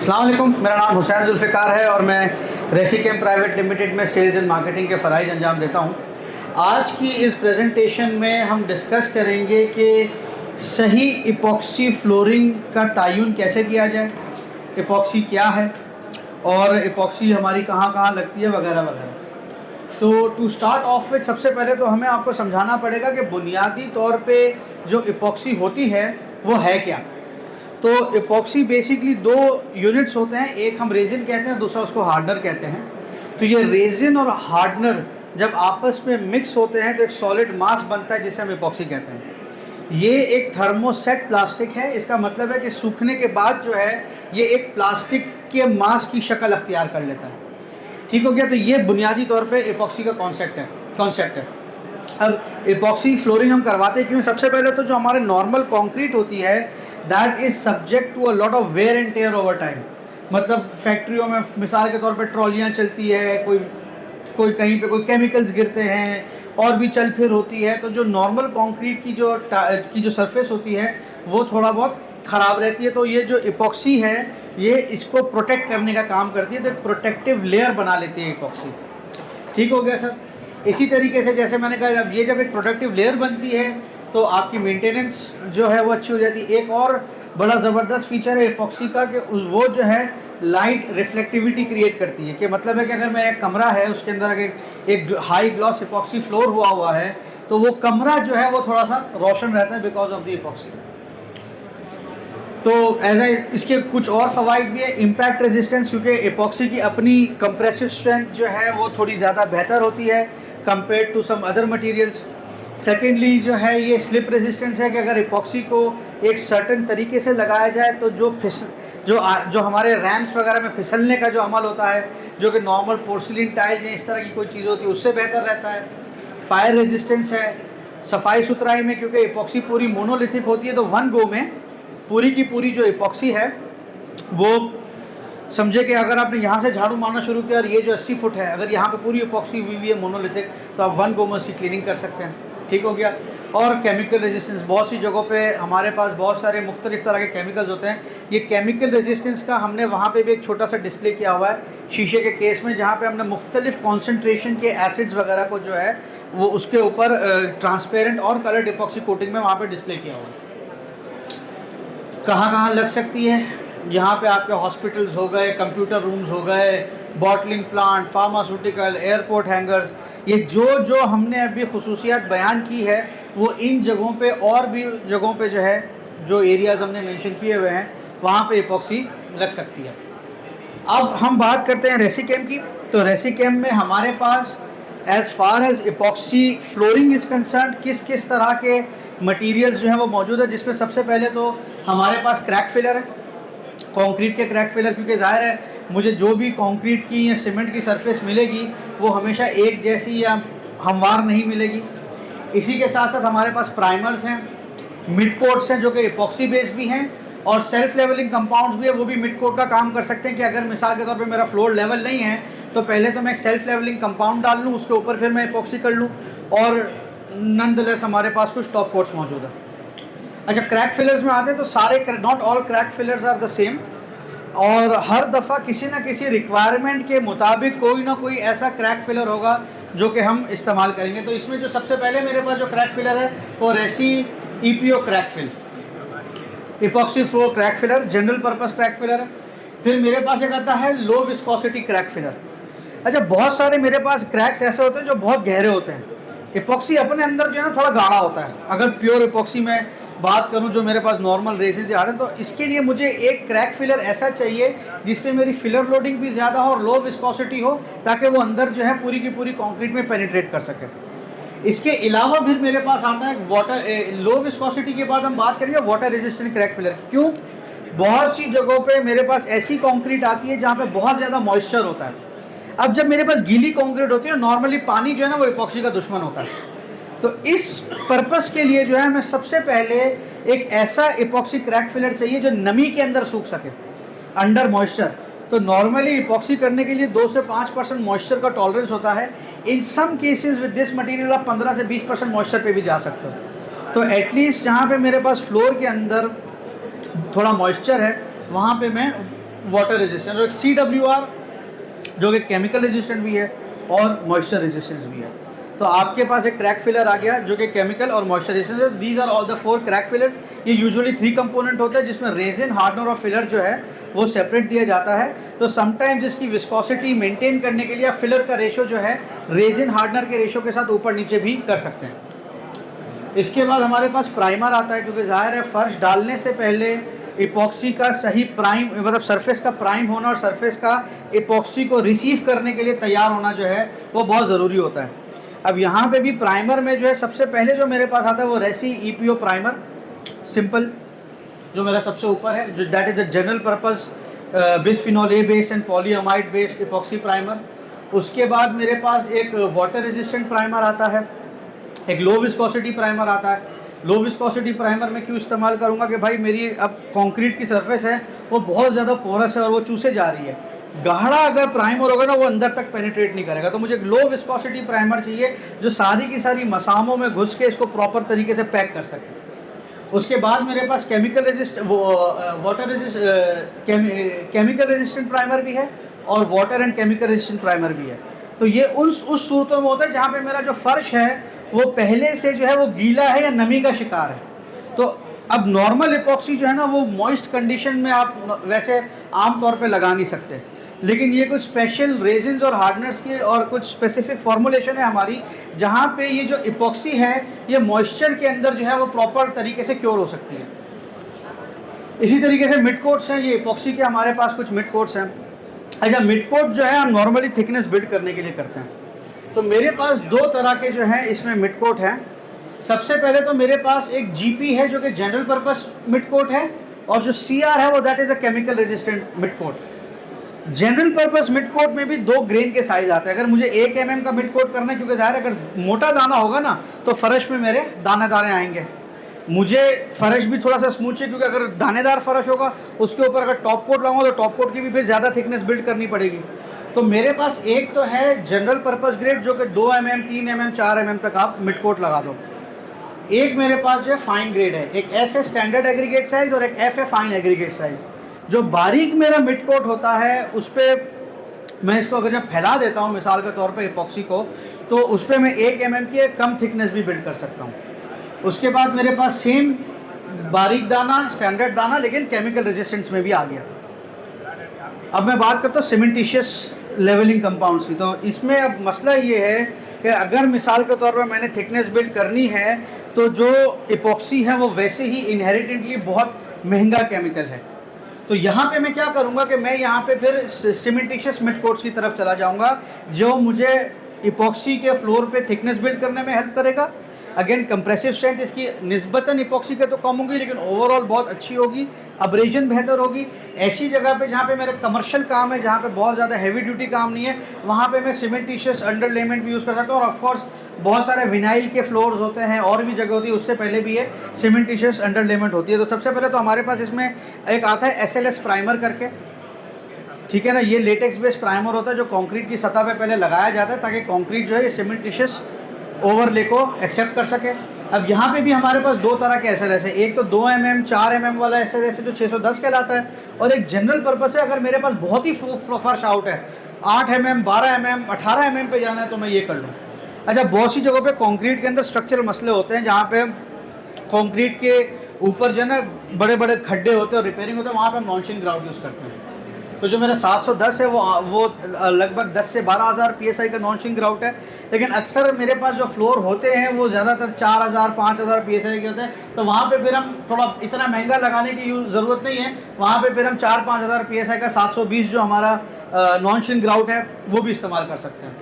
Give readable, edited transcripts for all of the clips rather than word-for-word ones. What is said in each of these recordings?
अस्सलाम वालेकुम, मेरा नाम हुसैन जुल्फ़िकार है और मैं रेसिकेम प्राइवेट लिमिटेड में सेल्स एंड मार्केटिंग के फ़राइज़ अंजाम देता हूँ। आज की इस प्रेजेंटेशन में हम डिस्कस करेंगे कि सही इपॉक्सी फ्लोरिंग का तयन कैसे किया जाए, इपॉक्सी क्या है और इपॉक्सी हमारी कहाँ कहाँ लगती है वगैरह वगैरह। तो टू स्टार्ट ऑफ विथ सबसे पहले तो हमें आपको समझाना पड़ेगा कि बुनियादी तौर पे जो इपॉक्सी होती है वो है क्या। तो इपॉक्सी बेसिकली दो यूनिट्स होते हैं, एक हम रेजिन कहते हैं, दूसरा उसको हार्डनर कहते हैं। तो ये रेजिन और हार्डनर जब आपस में मिक्स होते हैं तो एक सॉलिड मास बनता है जिसे हम इपॉक्सी कहते हैं। ये एक थर्मोसेट प्लास्टिक है, इसका मतलब है कि सूखने के बाद जो है ये एक प्लास्टिक के मास की शक्ल अख्तियार कर लेता है। ठीक हो गया। तो ये बुनियादी तौर पे इपॉक्सी का कॉन्सेप्ट है। अब इपॉक्सी फ्लोरिंग हम करवाते क्यों? सबसे पहले तो जो हमारे नॉर्मल कंक्रीट होती है that is subject to a lot of wear and tear over time. मतलब फैक्ट्रियों में मिसाल के तौर पे ट्रॉलियाँ चलती है, कोई कहीं पे कोई केमिकल्स गिरते हैं और भी चल फिर होती है। तो जो नॉर्मल कंक्रीट की जो सरफेस होती है वो थोड़ा बहुत ख़राब रहती है। तो ये जो इपॉक्सी है ये इसको प्रोटेक्ट करने का काम करती है, तो एक प्रोटेक्टिव लेयर बना लेती है इपॉक्सी। ठीक हो गया सर। इसी तरीके से जैसे मैंने कहा, अब ये जब एक प्रोटेक्टिव लेयर बनती है तो आपकी मेंटेनेंस जो है वो अच्छी हो जाती है। एक और बड़ा ज़बरदस्त फीचर है इपॉक्सी का कि वो जो है लाइट रिफ्लेक्टिविटी क्रिएट करती है। कि मतलब है कि अगर मैं एक कमरा है उसके अंदर एक हाई ग्लॉस इपॉक्सी फ्लोर हुआ है तो वो कमरा जो है वो थोड़ा सा रोशन रहता है बिकॉज ऑफ द इपॉक्सी। तो इसके कुछ और फ़वाइद भी है। इम्पैक्ट रेजिस्टेंस, क्योंकि इपॉक्सी की अपनी कंप्रेसिव स्ट्रेंथ जो है वो थोड़ी ज़्यादा बेहतर होती है compare to some other materials. Secondly जो है ये स्लिप रेजिस्टेंस है कि अगर इपॉक्सी को एक सर्टेन तरीके से लगाया जाए तो जो हमारे रैम्प्स वगैरह में फिसलने का जो अमल होता है, जो कि नॉर्मल पोर्सिलिन टाइल्स या इस तरह की कोई चीज़ होती है उससे बेहतर रहता है। फायर रेजिस्टेंस है, सफाई सुथराई में, क्योंकि इपॉक्सी पूरी मोनोलिथिक होती है तो वन गो में पूरी की पूरी जो इपॉक्सी है वो समझे कि अगर आपने यहाँ से झाड़ू मारना शुरू किया और ये जो 80 फुट है, अगर यहाँ पे पूरी इपॉक्सी हुई है मोनोलिथिक, तो आप वन गो में उसकी क्लीनिंग कर सकते हैं। ठीक हो गया। और केमिकल रेजिस्टेंस, बहुत सी जगहों पे हमारे पास बहुत सारे मुख्तलिफ तरह के केमिकल्स होते हैं। ये केमिकल रेजिस्टेंस का हमने वहाँ पे भी एक छोटा सा डिस्प्ले किया हुआ है शीशे के केस में, जहाँ पे हमने मुख्तलिफ कॉन्सेंट्रेशन के एसिड्स वगैरह को जो है वो उसके ऊपर ट्रांसपेरेंट और कलर्ड इपॉक्सी कोटिंग में वहाँ पर डिस्प्ले किया हुआ है। कहाँ कहाँ लग सकती है? यहाँ पे आपके हॉस्पिटल्स हो गए, कंप्यूटर रूम्स हो गए, bottling plant, pharmaceutical, airport hangers, ये जो हमने अभी खुसूसियात बयान की है वो इन जगहों पे और भी जगहों पे जो है जो एरियाज़ हमने मेंशन किए हुए हैं वहाँ पे इपॉक्सी लग सकती है। अब हम बात करते हैं रेसिकेम की। तो रेसिकेम में हमारे पास as far as epoxy flooring is concern किस किस तरह के मटीरियल्स जो हैं वो मौजूद है, जिसमें सबसे पहले तो हमारे पास क्रैक फिलर है, कंक्रीट के क्रैक फिलर, क्योंकि ज़ाहिर है मुझे जो भी कंक्रीट की या सीमेंट की सरफेस मिलेगी वो हमेशा एक जैसी या हमवार नहीं मिलेगी। इसी के साथ साथ हमारे पास प्राइमर्स हैं, मिड कोट्स हैं जो कि इपॉक्सी बेस्ड भी हैं, और सेल्फ लेवलिंग कंपाउंड्स भी है, वो भी मिड कोट का काम कर सकते हैं। कि अगर मिसाल के तौर पे मेरा फ्लोर लेवल नहीं है तो पहले तो मैं एक सेल्फ लेवलिंग कंपाउंड डाल लूँ, उसके ऊपर फिर मैं इपॉक्सी कर लूँ, और नॉनदलेस हमारे पास कुछ टॉप कोट्स मौजूद है। अच्छा, क्रैक फिलर्स में आते हैं तो सारे not all crack fillers are the same, और हर दफ़ा किसी ना किसी रिक्वायरमेंट के मुताबिक कोई ना कोई ऐसा क्रैक फिलर होगा जो कि हम इस्तेमाल करेंगे। तो इसमें जो सबसे पहले मेरे पास जो क्रैक फिलर है वो रेसी EPO crack fill, epoxy floor crack filler, general purpose crack filler है। फिर मेरे पास एक आता है लो विस्कोसिटी क्रैक फिलर। अच्छा, बहुत सारे मेरे पास क्रैक्स ऐसे होते हैं जो बहुत गहरे होते हैं। इपॉक्सी अपने अंदर जो है ना थोड़ा गाढ़ा होता है। अगर प्योर इपॉक्सी में बात करूं जो मेरे पास नॉर्मल रेजिन से आ रहे हैं, तो इसके लिए मुझे एक क्रैक फिलर ऐसा चाहिए जिसपे मेरी फिलर लोडिंग भी ज़्यादा हो और लो विस्कोसिटी हो, ताकि वो अंदर जो है पूरी की पूरी कंक्रीट में पेनिट्रेट कर सके। इसके अलावा फिर मेरे पास आता है वाटर, लो विस्कोसिटी के बाद हम बात करेंगे वाटर रेजिस्टेंट क्रैक फिलर की। क्यों? बहुत सी जगहों पर मेरे पास ऐसी कॉन्क्रीट आती है जहाँ पर बहुत ज़्यादा मॉइस्चर होता है। अब जब मेरे पास गीली कॉन्क्रीट होती है, नॉर्मली पानी जो है ना वो इपॉक्सी का दुश्मन होता है। तो इस पर्पस के लिए जो है हमें सबसे पहले एक ऐसा इपॉक्सी क्रैक फिलर चाहिए जो नमी के अंदर सूख सके, अंडर मॉइस्चर। तो नॉर्मली इपॉक्सी करने के लिए 2 से 5% मॉइस्चर का टॉलरेंस होता है। In some cases with this material आप 15 से 20% मॉइस्चर पे भी जा सकते हो। तो एटलीस्ट जहाँ पे मेरे पास फ्लोर के अंदर थोड़ा मॉइस्चर है वहाँ पे मैं वाटर रेजिस्टेंट, और एक CWR जो कि केमिकल रेजिस्टेंट भी है और मॉइस्चर रेजिस्टेंस भी है। तो आपके पास एक क्रैक फिलर आ गया जो कि केमिकल और मॉइस्चर रेजिस्टेंस है। These are all the 4 crack fillers. ये यूजुअली 3 कंपोनेंट होते हैं जिसमें रेजिन, हार्डनर और फिलर जो है वो सेपरेट दिया जाता है। तो समटाइम्स इसकी विस्कोसिटी मेंटेन करने के लिए आप फिलर का रेशो जो है रेजिन हार्डनर के रेशो के साथ ऊपर नीचे भी कर सकते हैं। इसके बाद हमारे पास प्राइमर आता है, क्योंकि जाहिर है फर्श डालने से पहले इपॉक्सी का सही प्राइम, मतलब सरफेस का प्राइम होना और सरफेस का इपॉक्सी को रिसीव करने के लिए तैयार होना जो है वो बहुत ज़रूरी होता है। अब यहाँ पे भी प्राइमर में जो है सबसे पहले जो मेरे पास आता है वो रेसी EPO प्राइमर सिंपल, जो मेरा सबसे ऊपर है, जो that is a general purpose bisphenol A based and polyamide based epoxy primer. उसके बाद मेरे पास एक वाटर रेजिस्टेंट प्राइमर आता है, एक लो विस्कोसिटी प्राइमर आता है। लो विस्कोसिटी प्राइमर में क्यों इस्तेमाल करूंगा कि भाई मेरी अब कंक्रीट की सरफेस है वो बहुत ज़्यादा पोरस है और वो चूसे जा रही है। गाढ़ा अगर प्राइमर होगा ना वो अंदर तक पेनिट्रेट नहीं करेगा, तो मुझे एक लो विस्कोसिटी प्राइमर चाहिए जो सारी की सारी मसामों में घुस के इसको प्रॉपर तरीके से पैक कर सके। उसके बाद मेरे पास केमिकल रेजिस्टेंट प्राइमर भी है और water and chemical resistant primer भी है। तो ये उस सूरतों में होता है जहाँ पे मेरा जो फर्श है वो पहले से जो है वो गीला है या नमी का शिकार है। तो अब नॉर्मल इपॉक्सी जो है ना वो मॉइस्ट कंडीशन में आप वैसे आम तौर पे लगा नहीं सकते, लेकिन ये कुछ स्पेशल रेजिन्स और हार्डनर्स की और कुछ स्पेसिफिक फॉर्मुलेशन है हमारी जहाँ पे ये जो इपॉक्सी है ये मॉइस्चर के अंदर जो है वो प्रॉपर तरीके से क्योर हो सकती है। इसी तरीके से मिड कोट्स हैं, ये इपॉक्सी के हमारे पास कुछ मिड कोट्स हैं। अच्छा, मिड कोट जो है हम नॉर्मली थिकनेस बिल्ड करने के लिए करते हैं। तो मेरे पास 2 तरह के जो हैं इसमें मिड कोट हैं। सबसे पहले तो मेरे पास एक GP है जो कि जनरल पर्पस मिड कोट है, और जो CR है वो that is a chemical resistant mid coat. General purpose mid coat में भी 2 ग्रेन के साइज आते हैं। अगर मुझे 1 mm का मिड कोट करना है, क्योंकि ज़ाहिर अगर मोटा दाना होगा ना तो फर्श में मेरे दाने आएंगे। मुझे फर्श भी थोड़ा सा स्मूथ चाहिए, क्योंकि अगर दानेदार फर्श होगा उसके ऊपर अगर टॉप कोट लगाऊंगा तो टॉप कोट की भी फिर ज़्यादा थिकनेस बिल्ड करनी पड़ेगी। तो मेरे पास एक तो है जनरल पर्पस ग्रेड जो कि 2 mm, 3 mm, 4 mm तक आप मिड कोट लगा दो। एक मेरे पास जो है फाइन ग्रेड है, एक S है स्टैंडर्ड एग्रीगेट साइज़ और एक F है फाइन एग्रीगेट साइज़। जो बारीक मेरा मिड कोट होता है उस पर मैं इसको अगर जब फैला देता हूँ मिसाल के तौर पे इपॉक्सी को, तो उस पर मैं 1 mm की कम थिकनेस भी बिल्ड कर सकता हूँ। उसके बाद मेरे पास सेम बारीक दाना, स्टैंडर्ड दाना, लेकिन केमिकल रेजिस्टेंस में भी आ गया। अब मैं बात करता हूँ सीमेंटिशियस लेवलिंग कंपाउंड्स की। तो इसमें अब मसला ये है कि अगर मिसाल के तौर पर मैंने थिकनेस बिल्ड करनी है तो जो इपॉक्सी है वो वैसे ही इनहेरिटेंटली बहुत महंगा केमिकल है। तो यहाँ पे मैं क्या करूँगा कि मैं यहाँ पे फिर सीमेंटिशियस मिड कोट्स की तरफ चला जाऊँगा जो मुझे इपॉक्सी के फ्लोर पे थिकनेस बिल्ड करने में हेल्प करेगा। अगेन कंप्रेसिव स्ट्रेंथ इसकी निस्बतन इपॉक्सी के तो कम होगी, लेकिन ओवरऑल बहुत अच्छी होगी, अब्रेजन बेहतर होगी। ऐसी जगह पे जहाँ पे मेरा कमर्शियल काम है, जहाँ पे बहुत ज़्यादा हैवी ड्यूटी काम नहीं है, वहाँ पे मैं सीमेंटिशियस अंडरलेमेंट भी यूज़ कर सकता हूँ। और ऑफकोर्स बहुत सारे विनाइल के फ्लोर्स होते हैं और भी जगह होती है, उससे पहले भी है सीमेंटिशियस अंडरलेमेंट होती है। तो सबसे पहले तो हमारे पास इसमें एक आता है SLS प्राइमर करके, ठीक है ना। ये लेटेक्स बेस्ड प्राइमर होता है जो कॉन्क्रीट की सतह पर पहले लगाया जाता है ताकि कॉन्क्रीट जो है ये सीमेंटिशियस ओवरले को एक्सेप्ट कर सके। अब यहाँ पे भी हमारे पास 2 तरह के SLS है, एक तो 2 mm, 4 mm वाला SLS है जो 610 कहलाता है, और एक जनरल पर्पस है अगर मेरे पास बहुत ही फर्श आउट है, 8 mm, 12 mm, 18 mm पे जाना है तो मैं ये कर लूँ। अच्छा, बहुत सी जगहों पे कंक्रीट के अंदर स्ट्रक्चरल मसले होते हैं जहाँ पे कंक्रीट के ऊपर जो है ना बड़े बड़े खड्डे होते हैं और रिपेयरिंग होते हैं, वहाँ पे हम नॉन-शिंक ग्राउट यूज़ करते हैं। तो जो मेरा 710 है वो लगभग 10 से 12,000 PSI का नॉन-शिंक ग्राउट है, लेकिन अक्सर मेरे पास जो फ्लोर होते हैं वो ज़्यादातर 4,000 5,000 PSI के होते हैं। तो वहाँ पे फिर हम थोड़ा इतना महंगा लगाने की ज़रूरत नहीं है, वहाँ पे फिर हम 4-5,000 PSI का 720 जो हमारा नॉन-शिंक ग्राउट है वो भी इस्तेमाल कर सकते हैं।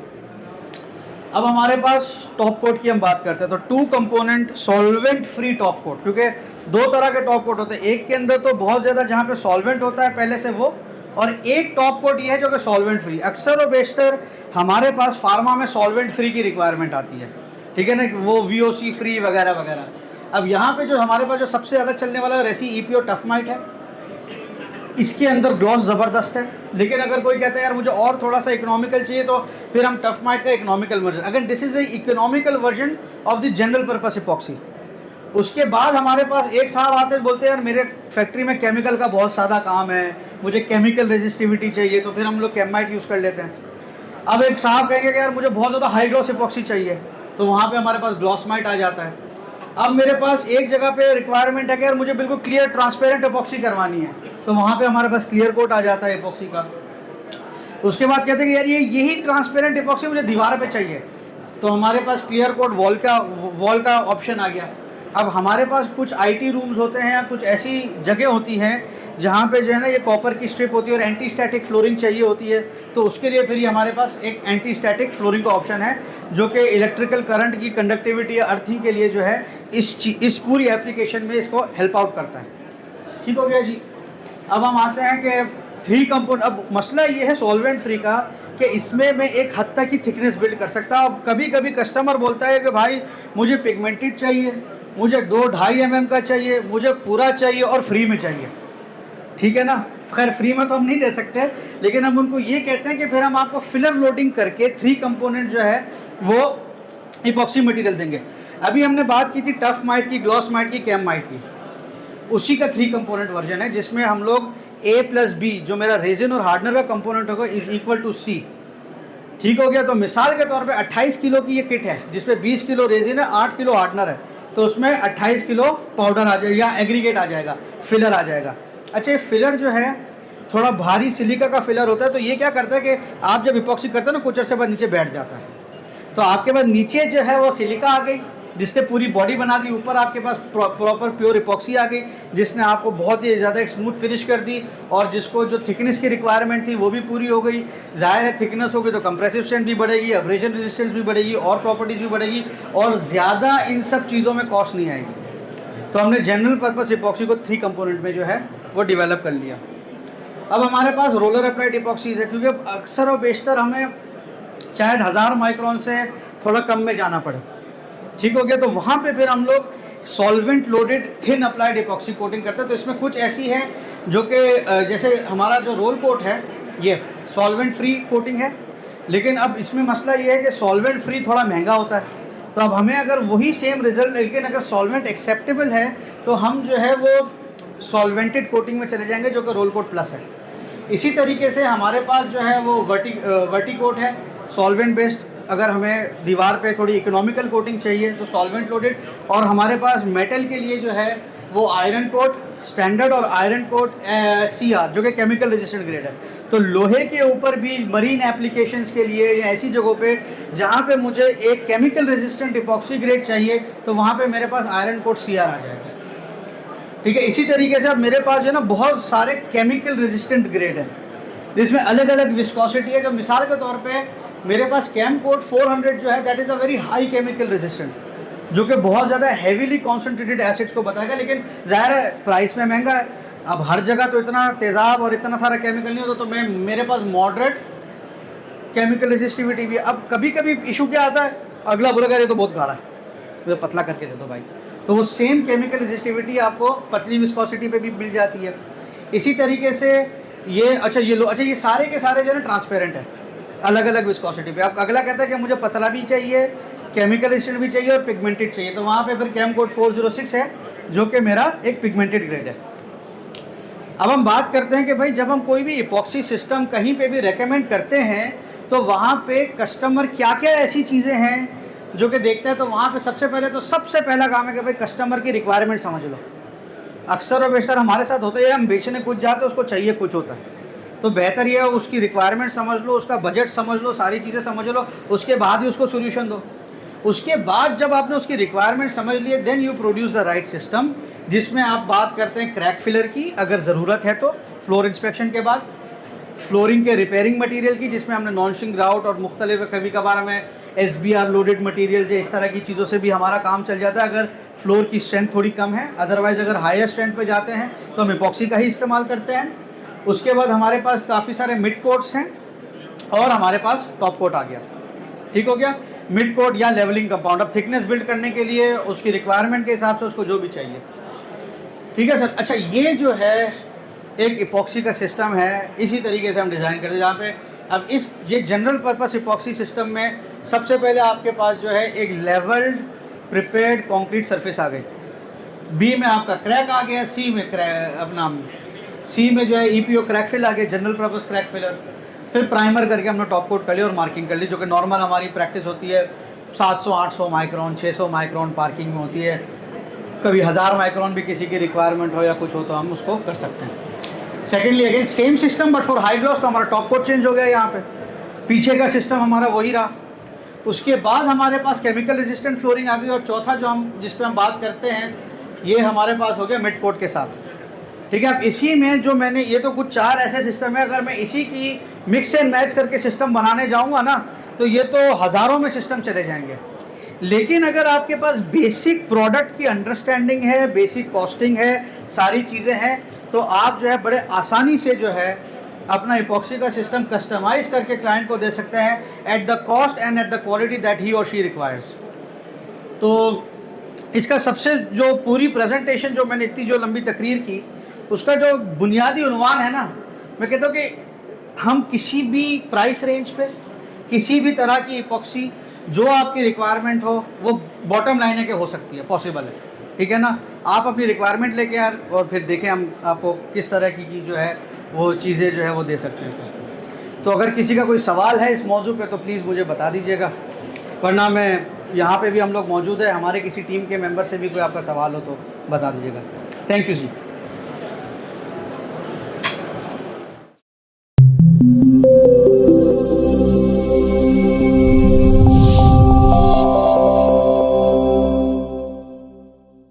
अब हमारे पास टॉप कोट की हम बात करते हैं, तो 2 component solvent free top coat, क्योंकि 2 तरह के टॉप कोट होते हैं। एक के अंदर तो बहुत ज़्यादा जहाँ पे सॉल्वेंट होता है पहले से वो, और एक टॉप कोट ये है जो कि सॉल्वेंट फ्री। अक्सर और बेशतर हमारे पास फार्मा में सॉल्वेंट फ्री की रिक्वायरमेंट आती है, ठीक है ना, वो VOC फ्री वगैरह वगैरह। अब यहाँ पे जो हमारे पास जो सबसे ज़्यादा चलने वाला रेसी EPO टफमाइट है, इसके अंदर ग्लॉस ज़बरदस्त है, लेकिन अगर कोई कहता है यार मुझे और थोड़ा सा इकोनॉमिकल चाहिए तो फिर हम टफमाइट का इकोनॉमिकल वर्जन, अगर this is a economical version of the general purpose epoxy. उसके बाद हमारे पास एक साहब आते हैं, बोलते हैं यार मेरे फैक्ट्री में केमिकल का बहुत सादा काम है, मुझे केमिकल रेजिस्टिविटी चाहिए, तो फिर हम लोग कैमाइट यूज़ कर लेते हैं। अब एक साहब कहेंगे कि यार मुझे बहुत ज़्यादा हाई ग्लॉस इपॉक्सी चाहिए, तो वहाँ पे हमारे पास ग्लॉसमाइट आ जाता है। अब मेरे पास एक जगह पे रिक्वायरमेंट है कि यार मुझे बिल्कुल क्लियर ट्रांसपेरेंट इपॉक्सी करवानी है, तो वहाँ पे हमारे पास क्लियर कोट आ जाता है इपॉक्सी का। उसके बाद कहते हैं कि यार यही ट्रांसपेरेंट इपॉक्सी मुझे दीवार पे चाहिए, तो हमारे पास क्लियर कोट वॉल का ऑप्शन आ गया। अब हमारे पास कुछ आईटी रूम्स होते हैं या कुछ ऐसी जगह होती हैं जहाँ पे जो है ना ये कॉपर की स्ट्रिप होती है और एंटी स्टैटिक फ्लोरिंग चाहिए होती है, तो उसके लिए फिर ये हमारे पास एक एंटी स्टैटिक फ्लोरिंग का ऑप्शन है जो कि इलेक्ट्रिकल करंट की कंडक्टिविटी या अर्थिंग के लिए जो है इस पूरी एप्लीकेशन में इसको हेल्प आउट करता है। ठीक हो गया जी। अब हम आते हैं कि 3 कंपोनेंट। अब मसला ये है सॉल्वेंट फ्री का कि इसमें मैं एक हद तक की थिकनेस बिल्ड कर सकता हूँ। अब कभी कभी कस्टमर बोलता है कि भाई मुझे पिगमेंटेड चाहिए, मुझे 2-2.5 mm का चाहिए, मुझे पूरा चाहिए और फ्री में चाहिए। ठीक है ना, खैर फ्री में तो हम नहीं दे सकते, लेकिन हम उनको ये कहते हैं कि फिर हम आपको फिलर लोडिंग करके 3 कंपोनेंट जो है वो इपॉक्सी मटेरियल देंगे। अभी हमने बात की थी टफ माइट की, ग्लॉस माइट की, कैम माइट की, उसी का 3 कंपोनेंट वर्जन है जिसमें हम लोग A+B जो मेरा रेजिन और हार्डनर का कंपोनेंट होगा इज इक्वल टू C। ठीक हो गया। तो मिसाल के तौर पे 28 किलो की ये किट है जिसमें 20 किलो रेजिन है, 8 किलो हार्डनर है, तो उसमें 28 किलो पाउडर आ जाएगा या एग्रीगेट आ जाएगा, फिलर आ जाएगा। अच्छा, ये फिलर जो है थोड़ा भारी सिलिका का फिलर होता है, तो ये क्या करता है कि आप जब इपॉक्सी करते हैं ना कुछ अरसे बाद नीचे बैठ जाता है, तो आपके पास नीचे जो है वो सिलिका आ गई जिसने पूरी बॉडी बना दी, ऊपर आपके पास प्रॉपर प्योर इपॉक्सी आ गई जिसने आपको बहुत ही ज़्यादा एक स्मूथ फिनिश कर दी, और जिसको जो थिकनेस की रिक्वायरमेंट थी वो भी पूरी हो गई। जाहिर है थिकनेस होगी तो कंप्रेसिव स्ट्रेंथ भी बढ़ेगी, एब्रेशन रेजिस्टेंस भी बढ़ेगी और प्रॉपर्टीज़ भी बढ़ेगी, और ज़्यादा इन सब चीज़ों में कॉस्ट नहीं आएगी। तो हमने जनरल पर्पस इपॉक्सी को 3 कंपोनेंट में जो है वो डेवलप कर लिया। अब हमारे पास रोलर अप्लाइड इपॉक्सीज है, क्योंकि अक्सर और बेशतर हमें शायद 1000 माइक्रोन से थोड़ा कम में जाना पड़े। ठीक हो गया। तो वहाँ पे फिर हम लोग solvent loaded thin applied epoxy coating करते हैं। तो इसमें कुछ ऐसी है जो कि जैसे हमारा जो रोल कोट है ये सॉल्वेंट फ्री कोटिंग है, लेकिन अब इसमें मसला ये है कि सॉल्वेंट फ्री थोड़ा महंगा होता है, तो अब हमें अगर वही सेम रिजल्ट, लेकिन अगर सॉल्वेंट एक्सेप्टेबल है तो हम जो है वो सॉल्वेंटेड कोटिंग में चले जाएंगे जो कि रोल कोट प्लस है। इसी तरीके से हमारे पास जो है वो वर्टी कोट है सॉल्वेंट बेस्ड। अगर हमें दीवार पे थोड़ी इकोनॉमिकल कोटिंग चाहिए तो सॉल्वेंट लोडेड, और हमारे पास मेटल के लिए जो है वो आयरन कोट स्टैंडर्ड और आयरन कोट CR जो कि केमिकल रेजिस्टेंट ग्रेड है। तो लोहे के ऊपर भी मरीन एप्लीकेशंस के लिए या ऐसी जगहों पे जहाँ पे मुझे एक केमिकल रेजिस्टेंट इपॉक्सी ग्रेड चाहिए तो वहाँ पे मेरे पास आयरन कोट CR आ जाएगा। ठीक है। इसी तरीके से अब मेरे पास जो है ना बहुत सारे केमिकल रेजिस्टेंट ग्रेड हैं जिसमें अलग अलग विस्कोसिटी है। जो मिसाल के तौर पे मेरे पास कैम कोट 400 जो है that is a very high chemical resistant, जो कि बहुत ज़्यादा हैवीली कॉन्सेंट्रेटेड एसिड्स को बताएगा, लेकिन ज़ाहिर है प्राइस में महंगा है। अब हर जगह तो इतना तेज़ाब और इतना सारा केमिकल नहीं होता, तो मेरे पास मॉडरेट केमिकल रेजिस्टिविटी भी। अब कभी कभी इशू क्या आता है, अगला बोलेगा ये तो बहुत गाढ़ा है, मुझे पतला करके दे दो भाई, तो वो सेम केमिकल रेजिस्टिविटी आपको पतली विस्कोसिटी पे भी मिल जाती है। इसी तरीके से ये ये सारे के सारे जो है ना ट्रांसपेरेंट है अलग अलग विस्कोसिटी पे। अब अगला कहता है कि मुझे पतला भी चाहिए, केमिकल रेजिस्टेंट भी चाहिए और पिगमेंटेड चाहिए, तो वहाँ पे फिर कैम कोड 406 है जो कि मेरा एक पिगमेंटेड ग्रेड है। अब हम बात करते हैं कि भाई जब हम कोई भी इपॉक्सी सिस्टम कहीं पे भी रेकमेंड करते हैं तो वहाँ पे कस्टमर क्या क्या ऐसी चीज़ें हैं जो कि देखते हैं। तो वहाँ पे सबसे पहला काम है कि भाई कस्टमर की रिक्वायरमेंट समझ लो। अक्सर और बेशतर हमारे साथ होता है हम बेचने कुछ जाते हैं, उसको चाहिए कुछ होता है, तो बेहतर ये है उसकी रिक्वायरमेंट समझ लो, उसका बजट समझ लो, सारी चीज़ें समझ लो, उसके बाद ही उसको सोल्यूशन दो। उसके बाद जब आपने उसकी रिक्वायरमेंट समझ लिए then you produce the right system, जिसमें आप बात करते हैं क्रैक फिलर की अगर ज़रूरत है तो फ्लोर इंस्पेक्शन के बाद, फ्लोरिंग के रिपेयरिंग मटेरियल की जिसमें हमने नॉन शिंक ग्राउट और मुख्तलिफ कभी कभार हमें SBR लोडेड मटेरियल जो इस तरह की चीज़ों से भी हमारा काम चल जाता है अगर फ्लोर की स्ट्रेंथ थोड़ी कम है। अदरवाइज़ अगर हायर स्ट्रेंथ पे जाते हैं तो हम इपॉक्सी का ही इस्तेमाल करते हैं। उसके बाद हमारे पास काफ़ी सारे मिड कोट्स हैं और हमारे पास टॉप कोट आ गया। ठीक हो गया। मिड कोट या लेवलिंग कंपाउंड, अब थिकनेस बिल्ड करने के लिए उसकी रिक्वायरमेंट के हिसाब से उसको जो भी चाहिए। ठीक है सर। अच्छा, ये जो है एक इपॉक्सी का सिस्टम है, इसी तरीके से हम डिज़ाइन करते हैं जहाँ पे अब ये जनरल पर्पस इपॉक्सी सिस्टम में सबसे पहले आपके पास जो है एक लेवल्ड प्रिपेयर्ड कंक्रीट सरफेस आ गई। बी में आपका क्रैक आ गया, सी में अपना सी में जो है EPO क्रैक फिल आ गया, जनरल पर्पस क्रैक फिलर। फिर प्राइमर करके हमने टॉप कोट कर लिया और मार्किंग कर ली, जो कि नॉर्मल हमारी प्रैक्टिस होती है 700-800 माइक्रोन 600 माइक्रोन पार्किंग में होती है। कभी 1000 माइक्रोन भी किसी की रिक्वायरमेंट हो या कुछ हो तो हम उसको कर सकते हैं। Secondly again same system but for high gloss, तो हमारा टॉप कोट चेंज हो गया यहाँ पे, पीछे का सिस्टम हमारा वही रहा। उसके बाद हमारे पास केमिकल रेजिस्टेंट फ्लोरिंग आ गई, और चौथा जो हम जिस पे हम बात करते हैं ये हमारे पास हो गया मिड कोट के साथ। ठीक है, अब इसी में जो मैंने ये तो कुछ 4 ऐसे सिस्टम है, अगर मैं इसी की मिक्स एंड मैच करके सिस्टम बनाने जाऊंगा ना तो ये तो हज़ारों में सिस्टम चले जाएंगे। लेकिन अगर आपके पास बेसिक प्रोडक्ट की अंडरस्टैंडिंग है, बेसिक कॉस्टिंग है, सारी चीज़ें हैं, तो आप जो है बड़े आसानी से जो है अपना इपॉक्सी का सिस्टम कस्टमाइज़ करके क्लाइंट को दे सकते हैं at the cost and at the quality that he और शी रिक्वायर्स। तो इसका सबसे जो पूरी प्रेजेंटेशन जो मैंने इतनी जो लंबी तकरीर की, उसका जो बुनियादी उन्वान है ना, मैं कहता हूँ कि हम किसी भी प्राइस रेंज पे किसी भी तरह की इपॉक्सी जो आपकी रिक्वायरमेंट हो वो बॉटम लाइन है कि हो सकती है, पॉसिबल है। ठीक है ना, आप अपनी रिक्वायरमेंट लेके यार और फिर देखें हम आपको किस तरह की जो है वो चीज़ें जो है वो दे सकते हैं सर। तो अगर किसी का कोई सवाल है इस मौजू पे तो प्लीज़ मुझे बता दीजिएगा, वरना मैं यहाँ पे भी हम लोग मौजूद है, हमारे किसी टीम के मेंबर से भी कोई आपका सवाल हो तो बता दीजिएगा। Thank you ji.